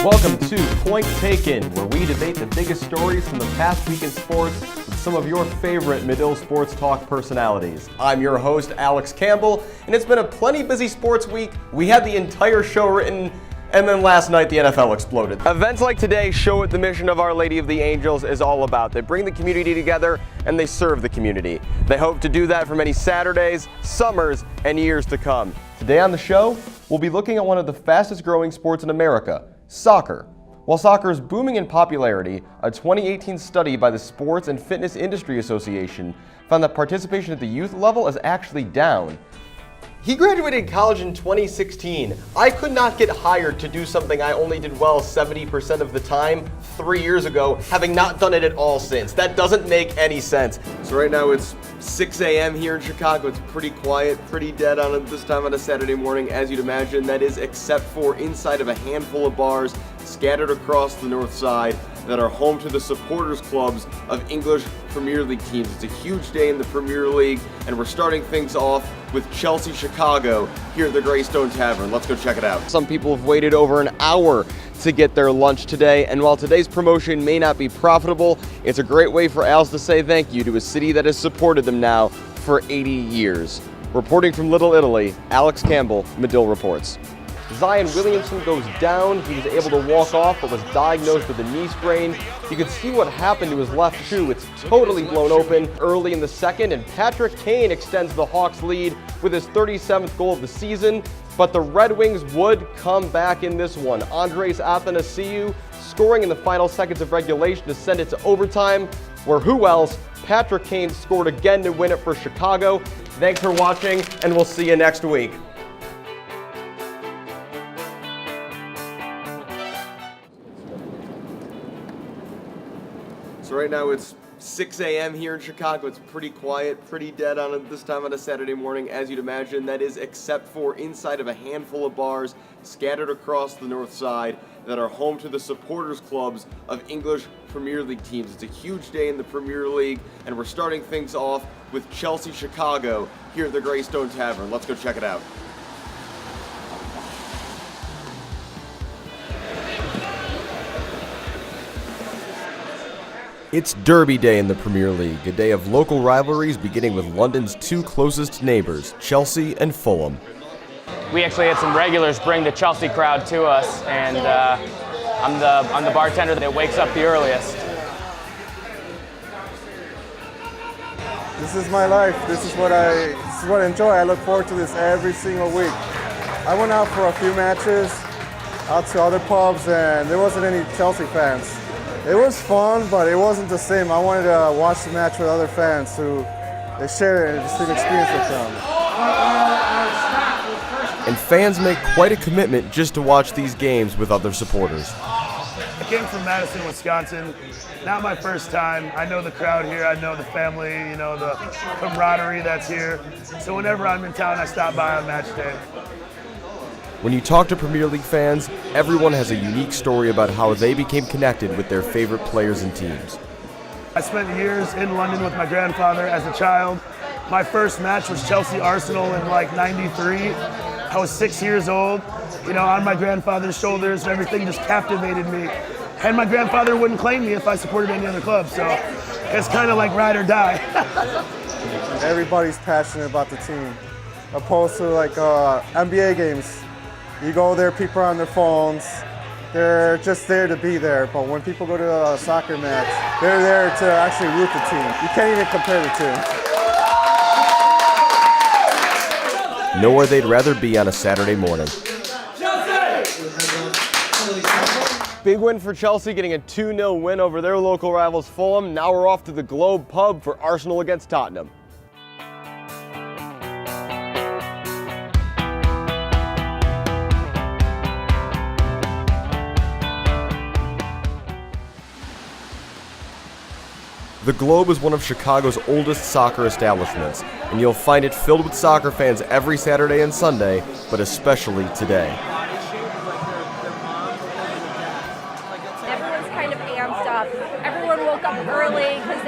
Welcome to Point Taken, where we debate the biggest stories from the past week in sports with some of your favorite Medill Sports Talk personalities. I'm your host, Alex Campbell, and it's been a plenty busy sports week. We had the entire show written, and then last night the NFL exploded. Events like today show what the mission of Our Lady of the Angels is all about. They bring the community together and they serve the community. They hope to do that for many Saturdays, summers, and years to come. Today on the show, we'll be looking at one of the fastest growing sports in America, soccer. While soccer is booming in popularity, a 2018 study by the Sports and Fitness Industry Association found that participation at the youth level is actually down. He graduated college in 2016. I could not get hired to do something I only did well 70% of the time 3 years ago, having not done it at all since. That doesn't make any sense. So right now it's 6 a.m. here in Chicago. It's pretty quiet, pretty dead on this time on a Saturday morning, as you'd imagine. That is except for inside of a handful of bars scattered across the north side that are home to the supporters clubs of English Premier League teams. It's a huge day in the Premier League, and we're starting things off with Chelsea Chicago here at the Greystone Tavern. Let's go check it out. Some people have waited over an hour to get their lunch today, and while today's promotion may not be profitable, it's a great way for Al's to say thank you to a city that has supported them now for 80 years. Reporting from Little Italy, Alex Campbell, Medill reports. Zion Williamson goes down. He was able to walk off, but was diagnosed with a knee sprain. You can see what happened to his left shoe. It's totally blown open early in the second, and Patrick Kane extends the Hawks' lead with his 37th goal of the season. But the Red Wings would come back in this one. Andres Athanasiou scoring in the final seconds of regulation to send it to overtime, where who else? Patrick Kane scored again to win it for Chicago. Thanks for watching, and we'll see you next week. So right now it's 6 a.m. here in Chicago. It's pretty quiet, pretty dead on this time on a Saturday morning, as you'd imagine. That is except for inside of a handful of bars scattered across the north side that are home to the supporters clubs of English Premier League teams. It's a huge day in the Premier League, and we're starting things off with Chelsea Chicago here at the Greystone Tavern. Let's go check it out. It's Derby Day in the Premier League, a day of local rivalries beginning with London's two closest neighbors, Chelsea and Fulham. We actually had some regulars bring the Chelsea crowd to us, and I'm the bartender that wakes up the earliest. This is my life. This is what I enjoy. I look forward to this every single week. I went out for a few matches, out to other pubs, and there wasn't any Chelsea fans. It was fun, but it wasn't the same. I wanted to watch the match with other fans who they share the same experience with them. And fans make quite a commitment just to watch these games with other supporters. I came from Madison, Wisconsin. Not my first time. I know the crowd here. I know the family, the camaraderie that's here. So whenever I'm in town, I stop by on match day. When you talk to Premier League fans, everyone has a unique story about how they became connected with their favorite players and teams. I spent years in London with my grandfather as a child. My first match was Chelsea-Arsenal in '93. I was 6 years old, on my grandfather's shoulders, and everything just captivated me. And my grandfather wouldn't claim me if I supported any other club, so it's kind of like ride or die. Everybody's passionate about the team, opposed to NBA games. You go there, people are on their phones. They're just there to be there. But when people go to a soccer match, they're there to actually root the team. You can't even compare the two. Nowhere they'd rather be on a Saturday morning. Big win for Chelsea, getting a 2-0 win over their local rivals Fulham. Now we're off to the Globe pub for Arsenal against Tottenham. The Globe is one of Chicago's oldest soccer establishments, and you'll find it filled with soccer fans every Saturday and Sunday, but especially today. Everyone's kind of amped up. Everyone woke up early because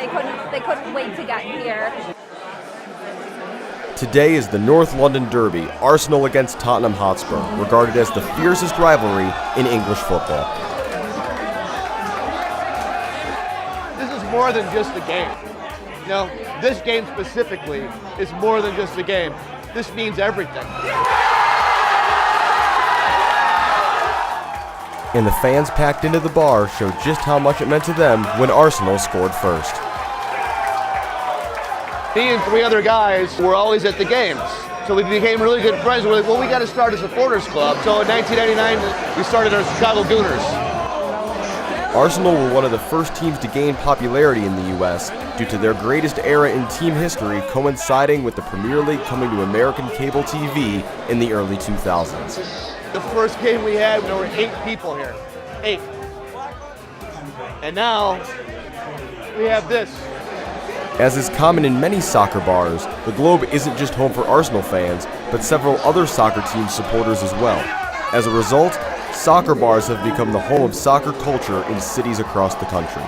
they couldn't wait to get here. Today is the North London Derby, Arsenal against Tottenham Hotspur, regarded as the fiercest rivalry in English football. This is more than just a game. You know, this game specifically is more than just a game. This means everything. And the fans packed into the bar showed just how much it meant to them when Arsenal scored first. Me and 3 other guys were always at the games. So we became really good friends. We're like, well, we got to start a supporters club. So in 1999, we started our Chicago Gooners. Arsenal were one of the first teams to gain popularity in the U.S. due to their greatest era in team history coinciding with the Premier League coming to American cable TV in the early 2000s. The first game we had, there were 8 people here. 8. And now, we have this. As is common in many soccer bars, the Globe isn't just home for Arsenal fans, but several other soccer team supporters as well. As a result, soccer bars have become the home of soccer culture in cities across the country.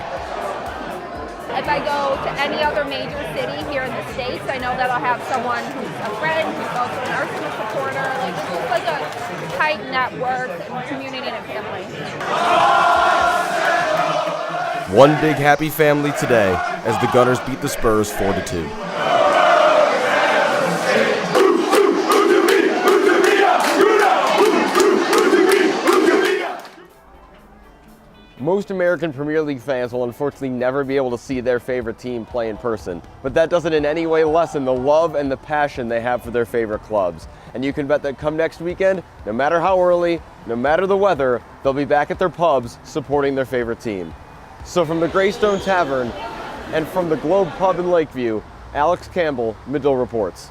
If I go to any other major city here in the States, I know that I'll have someone who's a friend, who's also an Arsenal supporter. Like, it's just like a tight network and community and family. One big happy family today as the Gunners beat the Spurs 4-2. Most American Premier League fans will unfortunately never be able to see their favorite team play in person, but that doesn't in any way lessen the love and the passion they have for their favorite clubs. And you can bet that come next weekend, no matter how early, no matter the weather, they'll be back at their pubs supporting their favorite team. So from the Greystone Tavern and from the Globe Pub in Lakeview, Alex Campbell, Medill reports.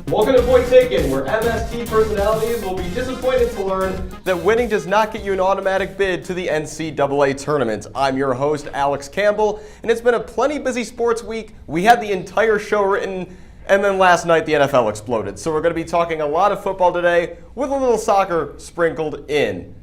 Welcome to Point Taken, where MST personalities will be disappointed to learn that winning does not get you an automatic bid to the NCAA tournament. I'm your host, Alex Campbell, and it's been a plenty busy sports week. We had the entire show written, and then last night the NFL exploded. So we're going to be talking a lot of football today with a little soccer sprinkled in.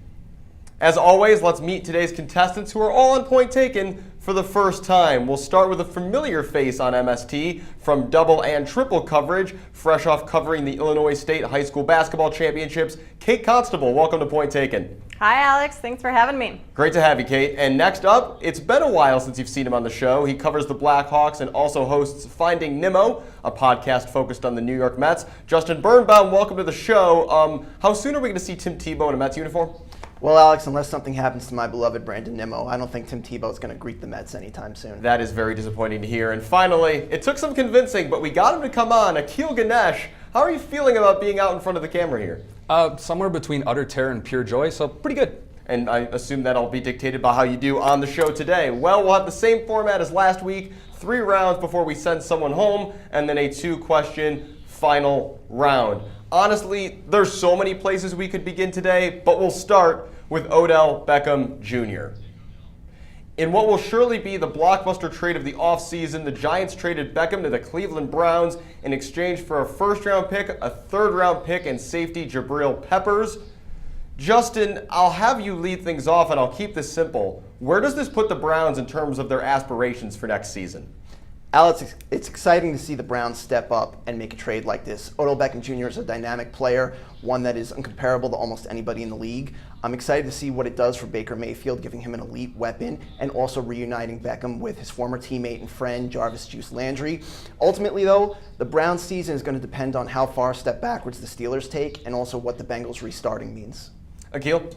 As always, let's meet today's contestants who are all on Point Taken for the first time. We'll start with a familiar face on MST from double and triple coverage, fresh off covering the Illinois State High School Basketball Championships. Kate Constable, welcome to Point Taken. Hi, Alex. Thanks for having me. Great to have you, Kate. And next up, it's been a while since you've seen him on the show. He covers the Blackhawks and also hosts Finding Nemo, a podcast focused on the New York Mets. Justin Birnbaum, welcome to the show. How soon are we going to see Tim Tebow in a Mets uniform? Well, Alex, unless something happens to my beloved Brandon Nimmo, I don't think Tim Tebow is going to greet the Mets anytime soon. That is very disappointing to hear. And finally, it took some convincing, but we got him to come on. Akil Ganesh, how are you feeling about being out in front of the camera here? Somewhere between utter terror and pure joy, so pretty good. And I assume that'll be dictated by how you do on the show today. Well, we'll have the same format as last week, 3 rounds before we send someone home, and then a 2-question final round. Honestly, there's so many places we could begin today, but we'll start with Odell Beckham Jr. In what will surely be the blockbuster trade of the offseason, the Giants traded Beckham to the Cleveland Browns in exchange for a first-round pick, a third-round pick, and safety Jabril Peppers. Justin, I'll have you lead things off, and I'll keep this simple. Where does this put the Browns in terms of their aspirations for next season? Alex, it's exciting to see the Browns step up and make a trade like this. Odell Beckham Jr. is a dynamic player, one that is incomparable to almost anybody in the league. I'm excited to see what it does for Baker Mayfield, giving him an elite weapon and also reuniting Beckham with his former teammate and friend, Jarvis Juice Landry. Ultimately, though, the Browns season is going to depend on how far a step backwards the Steelers take and also what the Bengals restarting means. Akil?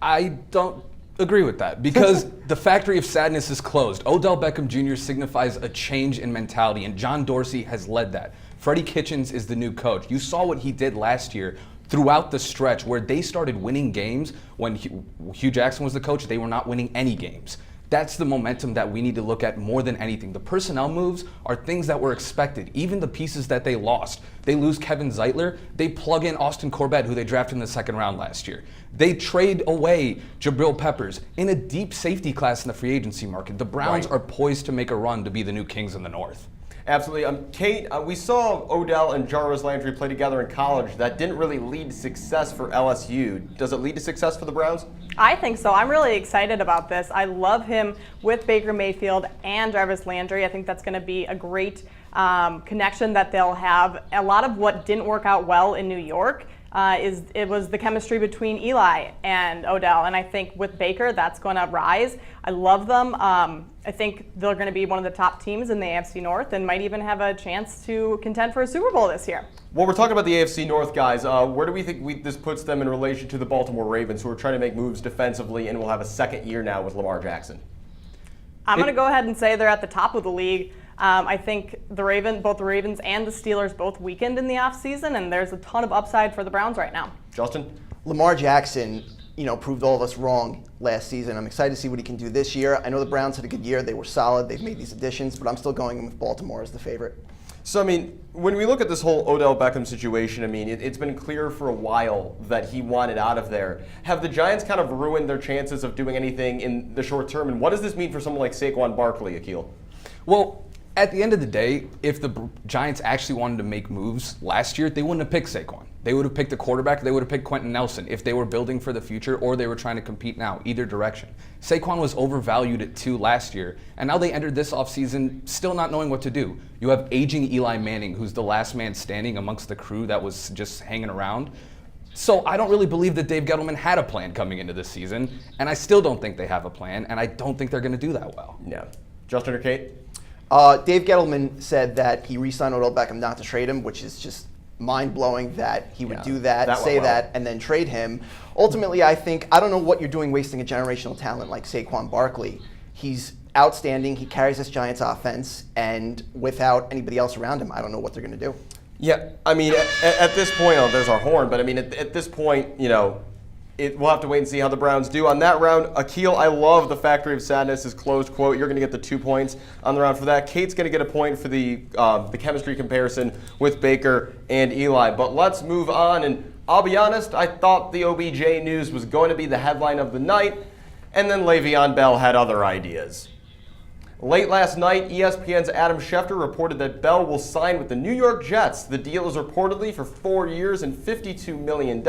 I don't agree with that because the factory of sadness is closed. Odell Beckham Jr. signifies a change in mentality, and John Dorsey has led that. Freddie Kitchens is the new coach. You saw what he did last year throughout the stretch where they started winning games. When Hugh Jackson was the coach, they were not winning any games. That's the momentum that we need to look at more than anything. The personnel moves are things that were expected. Even the pieces that they lost. They lose Kevin Zeitler. They plug in Austin Corbett, who they drafted in the second round last year. They trade away Jabril Peppers in a deep safety class in the free agency market. The Browns are poised to make a run to be the new kings in the North. Absolutely. Kate, we saw Odell and Jarvis Landry play together in college. That didn't really lead to success for LSU. Does it lead to success for the Browns? I think so. I'm really excited about this. I love him with Baker Mayfield and Jarvis Landry. I think that's going to be a great connection that they'll have. A lot of what didn't work out well in New York was the chemistry between Eli and Odell, and I think with Baker that's going to rise. I love them. I think they're going to be one of the top teams in the AFC North and might even have a chance to contend for a Super Bowl this year. Well, we're talking about the AFC North, guys. Where do we think this puts them in relation to the Baltimore Ravens, who are trying to make moves defensively and will have a second year now with Lamar Jackson? I'm going to go ahead and say they're at the top of the league. I think both the Ravens and the Steelers both weakened in the offseason, and there's a ton of upside for the Browns right now. Justin? Lamar Jackson, proved all of us wrong last season. I'm excited to see what he can do this year. I know the Browns had a good year. They were solid. They've made these additions, but I'm still going with Baltimore as the favorite. So, when we look at this whole Odell Beckham situation, it's been clear for a while that he wanted out of there. Have the Giants kind of ruined their chances of doing anything in the short term? And what does this mean for someone like Saquon Barkley, Akil? Well, at the end of the day, if the Giants actually wanted to make moves last year, they wouldn't have picked Saquon. They would have picked a quarterback. They would have picked Quentin Nelson if they were building for the future or they were trying to compete now, either direction. Saquon was overvalued at 2 last year, and now they entered this offseason still not knowing what to do. You have aging Eli Manning, who's the last man standing amongst the crew that was just hanging around. So I don't really believe that Dave Gettleman had a plan coming into this season, and I still don't think they have a plan, and I don't think they're going to do that well. Yeah. Justin or Kate? Dave Gettleman said that he re-signed Odell Beckham not to trade him, which is just mind-blowing that he would do that, and then trade him. Ultimately, I don't know what you're doing wasting a generational talent like Saquon Barkley. He's outstanding. He carries this Giants offense, and without anybody else around him, I don't know what they're going to do. Yeah, at this point, there's our horn, but at this point, we'll have to wait and see how the Browns do. On that round, Akil, I love the Factory of Sadness is closed quote. You're going to get the 2 points on the round for that. Kate's going to get a point for the chemistry comparison with Baker and Eli. But let's move on. And I'll be honest, I thought the OBJ news was going to be the headline of the night, and then Le'Veon Bell had other ideas. Late last night, ESPN's Adam Schefter reported that Bell will sign with the New York Jets. The deal is reportedly for 4 years and $52 million.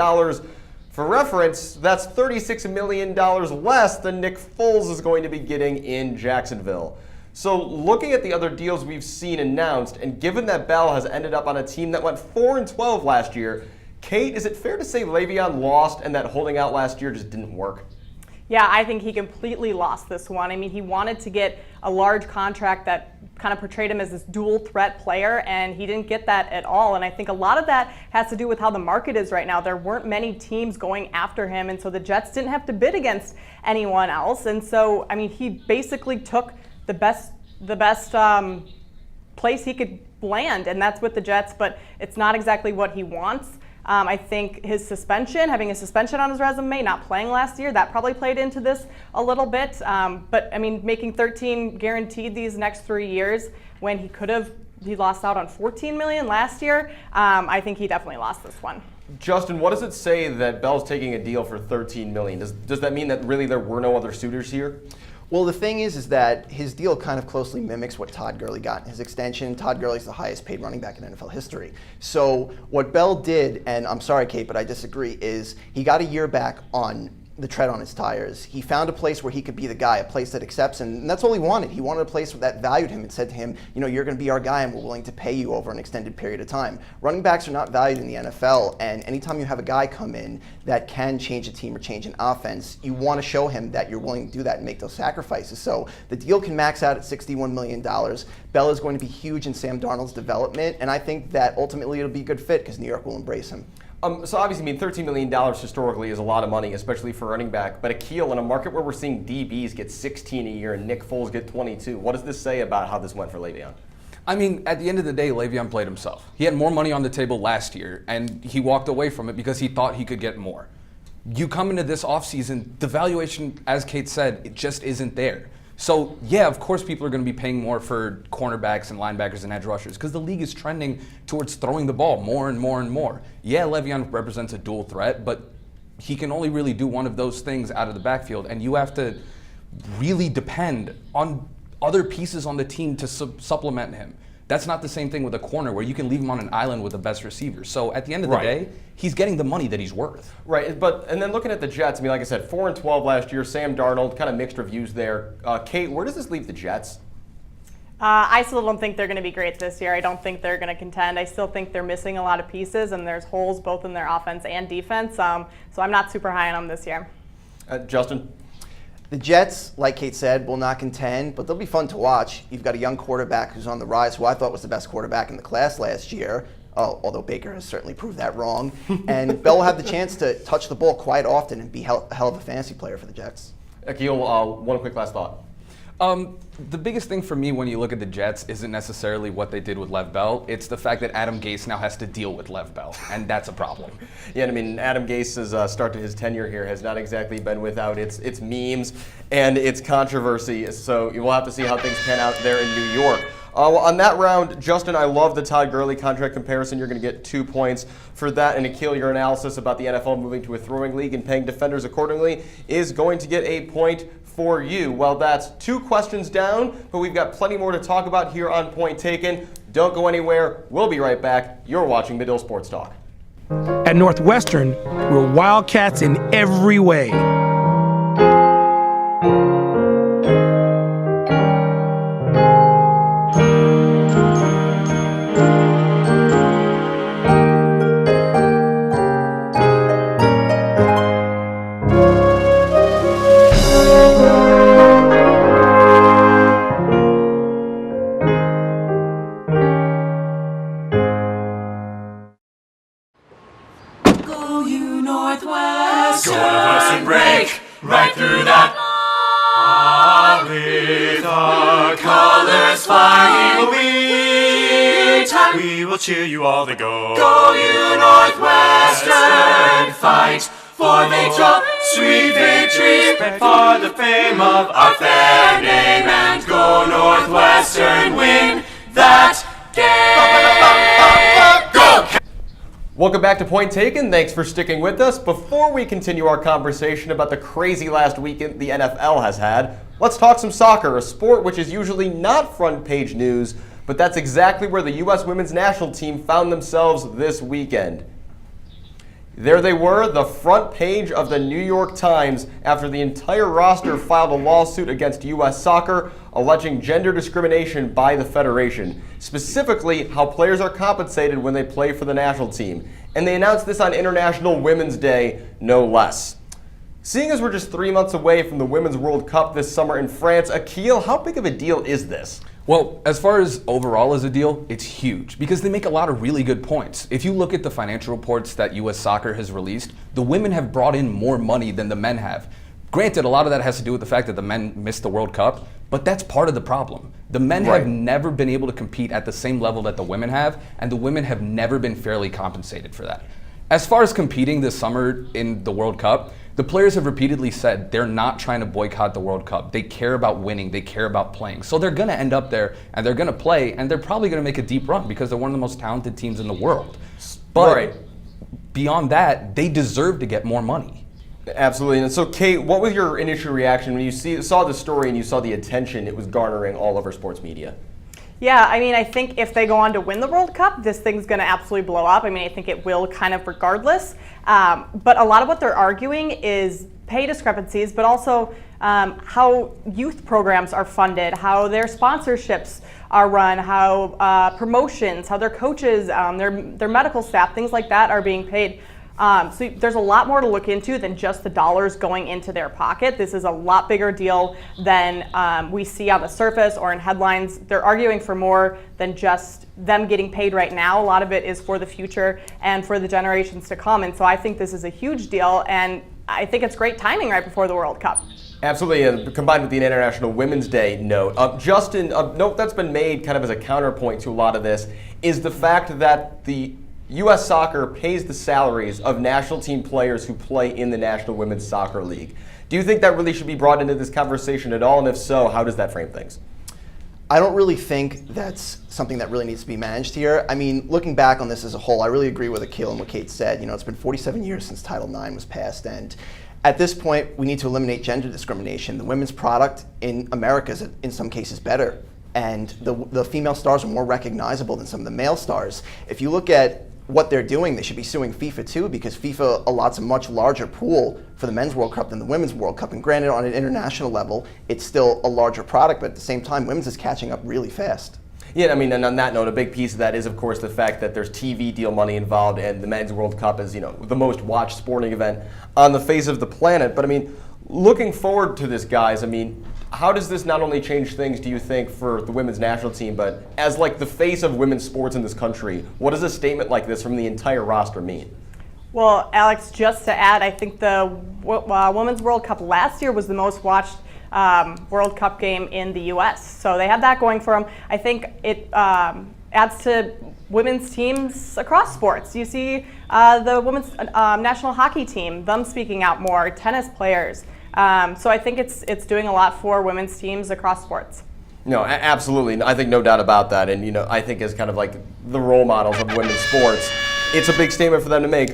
For reference, that's $36 million less than Nick Foles is going to be getting in Jacksonville. So looking at the other deals we've seen announced, and given that Bell has ended up on a team that went 4-12 last year, Kate, is it fair to say Le'Veon lost and that holding out last year just didn't work? Yeah, I think he completely lost this one. He wanted to get a large contract that kind of portrayed him as this dual threat player, and he didn't get that at all. And I think a lot of that has to do with how the market is right now. There weren't many teams going after him, and so the Jets didn't have to bid against anyone else. And so, he basically took the best place he could land, and that's with the Jets, but it's not exactly what he wants. I think his suspension, having a suspension on his resume, not playing last year, that probably played into this a little bit. But making 13 guaranteed these next 3 years when he lost out on 14 million last year. I think he definitely lost this one. Justin, what does it say that Bell's taking a deal for 13 million? Does that mean that really there were no other suitors here? Well, the thing is that his deal kind of closely mimics what Todd Gurley got in his extension. Todd Gurley's the highest paid running back in NFL history. So what Bell did, and I'm sorry, Kate, but I disagree, is he got a year back on the tread on his tires. He found a place where he could be the guy, a place that accepts him, and that's all he wanted. He wanted a place that valued him and said to him, you're going to be our guy and we're willing to pay you over an extended period of time. Running backs are not valued in the NFL, and anytime you have a guy come in that can change a team or change an offense, you want to show him that you're willing to do that and make those sacrifices. So the deal can max out at $61 million. Bell is going to be huge in Sam Darnold's development, and I think that ultimately it'll be a good fit because New York will embrace him. So obviously, $13 million historically is a lot of money, especially for running back. But Akil, in a market where we're seeing DBs get 16 a year and Nick Foles get 22, what does this say about how this went for Le'Veon? At the end of the day, Le'Veon played himself. He had more money on the table last year, and he walked away from it because he thought he could get more. You come into this offseason, the valuation, as Kate said, it just isn't there. So, yeah, of course people are going to be paying more for cornerbacks and linebackers and edge rushers because the league is trending towards throwing the ball more and more and more. Yeah, Le'Veon represents a dual threat, but he can only really do one of those things out of the backfield, and you have to really depend on other pieces on the team to supplement him. That's not the same thing with a corner where you can leave him on an island with the best receiver. So at the end of the day, he's getting the money that he's worth. Right, and then looking at the Jets, I mean, like I said, 4-12 last year. Sam Darnold, kind of mixed reviews there. Kate, where does this leave the Jets? I still don't think they're going to be great this year. I don't think they're going to contend. I still think they're missing a lot of pieces, and there's holes both in their offense and defense. So I'm not super high on them this year. Justin? The Jets, like Kate said, will not contend, but they'll be fun to watch. You've got a young quarterback who's on the rise, who I thought was the best quarterback in the class last year, although Baker has certainly proved that wrong. And Bell will have the chance to touch the ball quite often and be a hell of a fantasy player for the Jets. Akil, one quick last thought. The biggest thing for me when you look at the Jets isn't necessarily what they did with Lev Bell. It's the fact that Adam Gase now has to deal with Lev Bell, and that's a problem. Yeah, I mean, Adam Gase's start to his tenure here has not exactly been without its memes and its controversy, so you will have to see how things pan out there in New York. Well, on that round, Justin, I love the Todd Gurley contract comparison. You're going to get 2 points for that. And Akil, your analysis about the NFL moving to a throwing league and paying defenders accordingly is going to get a point for you. Well, that's 2 questions down, but we've got plenty more to talk about here on Point Taken. Don't go anywhere. We'll be right back. You're watching Medill Sports Talk. At Northwestern, we're Wildcats in every way. Northwestern break right through that. With our colors flying, we will cheer you all to go. Go you Northwestern, fight for victory, sweet victory, for the fame of our fair name, and go Northwestern, win that game. Go! Welcome back to Point Taken. Thanks for sticking with us. Before we continue our conversation about the crazy last weekend the NFL has had, let's talk some soccer, a sport which is usually not front page news, but that's exactly where the U.S. women's national team found themselves this weekend. There they were, the front page of the New York Times, after the entire roster filed a lawsuit against U.S. Soccer, alleging gender discrimination by the federation, specifically how players are compensated when they play for the national team. And they announced this on International Women's Day, no less. Seeing as we're just 3 months away from the Women's World Cup this summer in France, Akil, how big of a deal is this? Well, as far as overall as a deal, it's huge because they make a lot of really good points. If you look at the financial reports that U.S. Soccer has released, the women have brought in more money than the men have. Granted, a lot of that has to do with the fact that the men missed the World Cup, but that's part of the problem. The men have never been able to compete at the same level that the women have, and the women have never been fairly compensated for that. As far as competing this summer in the World Cup, the players have repeatedly said they're not trying to boycott the World Cup. They care about winning. They care about playing. So they're going to end up there, and they're going to play, and they're probably going to make a deep run because they're one of the most talented teams in the world. But beyond that, they deserve to get more money. Absolutely. And so, Kate, what was your initial reaction when you saw the story and you saw the attention it was garnering all over sports media? Yeah, I mean, I think if they go on to win the World Cup, this thing's going to absolutely blow up. I mean, I think it will kind of regardless. But a lot of what they're arguing is pay discrepancies, but also how youth programs are funded, how their sponsorships are run, how promotions, how their coaches, their medical staff, things like that are being paid. So there's a lot more to look into than just the dollars going into their pocket. This is a lot bigger deal than we see on the surface or in headlines. They're arguing for more than just them getting paid right now. A lot of it is for the future and for the generations to come. And so I think this is a huge deal, and I think it's great timing right before the World Cup. Absolutely, and combined with the International Women's Day note, Justin, a note that's been made kind of as a counterpoint to a lot of this is the fact that the U.S. Soccer pays the salaries of national team players who play in the National Women's Soccer League. Do you think that really should be brought into this conversation at all? And if so, how does that frame things? I don't really think that's something that really needs to be managed here. I mean, looking back on this as a whole, I really agree with Akil and what Kate said. You know, it's been 47 years since Title IX was passed, and at this point, we need to eliminate gender discrimination. The women's product in America is, in some cases, better, and the female stars are more recognizable than some of the male stars. If you look at what they're doing, they should be suing FIFA too, because FIFA allots a much larger pool for the Men's World Cup than the Women's World Cup. And granted, on an international level, it's still a larger product, but at the same time, women's is catching up really fast. Yeah, I mean, and on that note, a big piece of that is, of course, the fact that there's TV deal money involved, and the Men's World Cup is, you know, the most watched sporting event on the face of the planet. But I mean, looking forward to this, guys, I mean, how does this not only change things, do you think, for the women's national team, but as like the face of women's sports in this country, what does a statement like this from the entire roster mean? Well, Alex, just to add, I think the Women's World Cup last year was the most watched World Cup game in the U.S. So they have that going for them. I think it adds to women's teams across sports. You see the women's national hockey team, them speaking out more, tennis players. So I think it's doing a lot for women's teams across sports. No, absolutely. I think no doubt about that. And, you know, I think as kind of like the role models of women's sports, it's a big statement for them to make.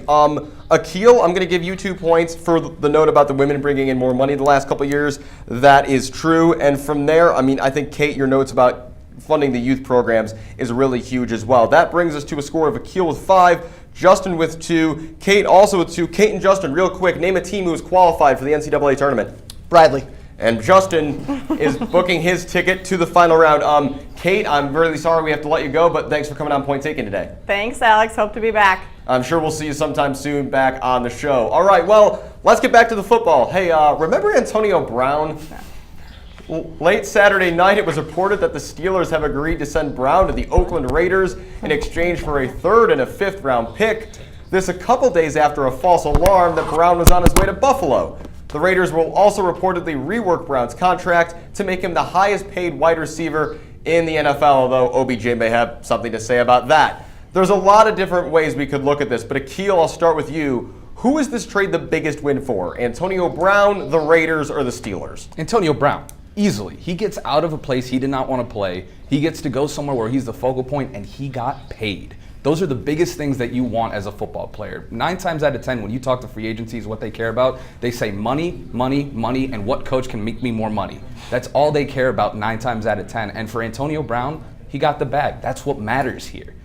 Akil, I'm going to give you 2 points for the note about the women bringing in more money the last couple of years. That is true. And from there, I mean, I think, Kate, your notes about funding the youth programs is really huge as well. That brings us to a score of Akil with 5, Justin with 2, Kate also with 2. Kate and Justin, real quick, name a team who was qualified for the NCAA tournament. Bradley. And Justin is booking his ticket to the final round. Kate, I'm really sorry we have to let you go, but thanks for coming on Point Taken today. Thanks, Alex. Hope to be back. I'm sure we'll see you sometime soon back on the show. All right, well, let's get back to the football. Hey, remember Antonio Brown? Late Saturday night, it was reported that the Steelers have agreed to send Brown to the Oakland Raiders in exchange for a 3rd and a 5th round pick. This a couple days after a false alarm that Brown was on his way to Buffalo. The Raiders will also reportedly rework Brown's contract to make him the highest paid wide receiver in the NFL, although OBJ may have something to say about that. There's a lot of different ways we could look at this, but Akil, I'll start with you. Who is this trade the biggest win for? Antonio Brown, the Raiders, or the Steelers? Antonio Brown, easily. He gets out of a place he did not want to play. He gets to go somewhere where he's the focal point, and he got paid. Those are the biggest things that you want as a football player. 9 times out of 10, when you talk to free agencies, what they care about, they say money, money, money, and what coach can make me more money. That's all they care about 9 times out of 10. And for Antonio Brown, he got the bag. That's what matters here.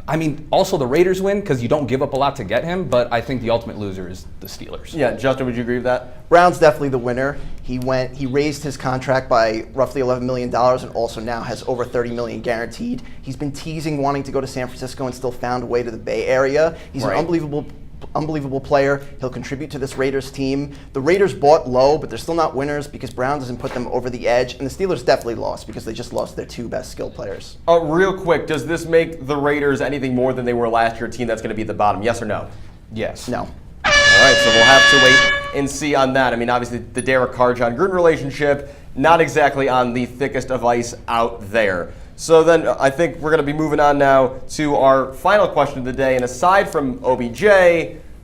I mean, also the Raiders win because you don't give up a lot to get him, but I think the ultimate loser is the Steelers. Yeah, Justin, would you agree with that? Brown's definitely the winner. He raised his contract by roughly $11 million and also now has over $30 million guaranteed. He's been teasing wanting to go to San Francisco and still found a way to the Bay Area. He's an unbelievable player. He'll contribute to this Raiders team. The Raiders bought low, but they're still not winners because Brown doesn't put them over the edge. And the Steelers definitely lost because they just lost their 2 best skill players. Real quick, does this make the Raiders anything more than they were last year, a team that's going to be at the bottom? Yes or no? Yes. No. All right, so we'll have to wait and see on that. I mean, obviously, the Derek Carr-John Gruden relationship, not exactly on the thickest of ice out there. So then I think we're going to be moving on now to our final question of the day. And aside from OBJ,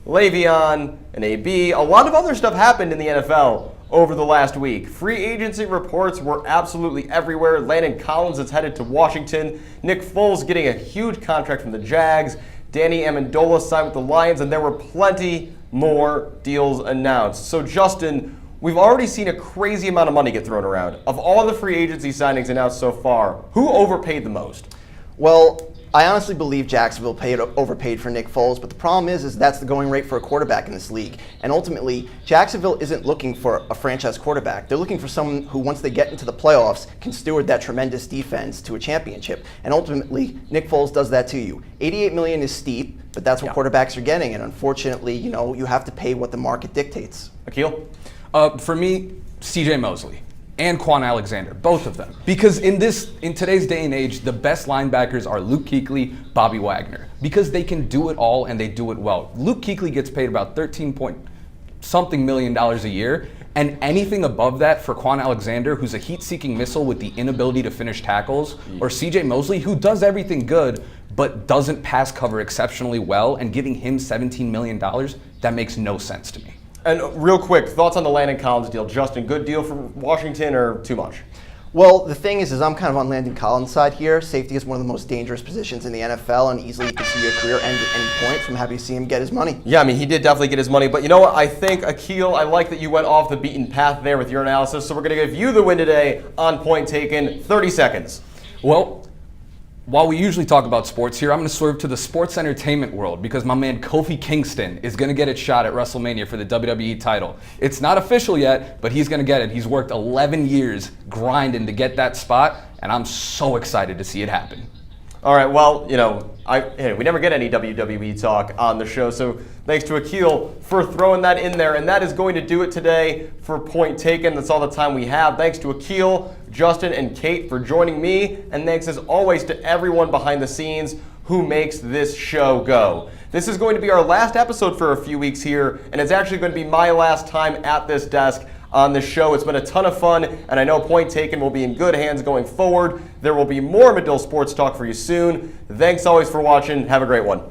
Le'Veon, and AB, a lot of other stuff happened in the NFL over the last week. Free agency reports were absolutely everywhere. Landon Collins is headed to Washington. Nick Foles getting a huge contract from the Jags. Danny Amendola signed with the Lions, and there were plenty more deals announced. So Justin, we've already seen a crazy amount of money get thrown around. Of all the free agency signings announced so far, who overpaid the most? Well, I honestly believe Jacksonville overpaid for Nick Foles, but the problem is that's the going rate for a quarterback in this league. And ultimately, Jacksonville isn't looking for a franchise quarterback. They're looking for someone who, once they get into the playoffs, can steward that tremendous defense to a championship. And ultimately, Nick Foles does that to you. $88 million is steep, but that's what quarterbacks are getting. And unfortunately, you know, you have to pay what the market dictates. Akil? For me, CJ Mosley and Quan Alexander, both of them. Because in today's day and age, the best linebackers are Luke Kuechly, Bobby Wagner, because they can do it all and they do it well. Luke Kuechly gets paid about $13-something million a year, and anything above that for Quan Alexander, who's a heat-seeking missile with the inability to finish tackles, or CJ Mosley, who does everything good, but doesn't pass cover exceptionally well, and giving him $17 million, that makes no sense to me. And real quick, thoughts on the Landon Collins deal. Justin, good deal for Washington or too much? Well, the thing is I'm kind of on Landon Collins' side here. Safety is one of the most dangerous positions in the NFL, and easily you can see your career end at any point. So I'm happy to see him get his money. Yeah, I mean, he did definitely get his money. But you know what? I think, Akil, I like that you went off the beaten path there with your analysis. So we're going to give you the win today on Point Taken. 30 seconds. Well, while we usually talk about sports here, I'm going to swerve to the sports entertainment world because my man Kofi Kingston is going to get a shot at WrestleMania for the WWE title. It's not official yet, but he's going to get it. He's worked 11 years grinding to get that spot, and I'm so excited to see it happen. All right, well, you know, we never get any WWE talk on the show, so thanks to Akil for throwing that in there. And that is going to do it today for Point Taken. That's all the time we have. Thanks to Akil, Justin, and Kate for joining me. And thanks, as always, to everyone behind the scenes who makes this show go. This is going to be our last episode for a few weeks here, and it's actually going to be my last time at this desk on the show. It's been a ton of fun, and I know Point Taken will be in good hands going forward. There will be more Medill Sports Talk for you soon. Thanks always for watching. Have a great one.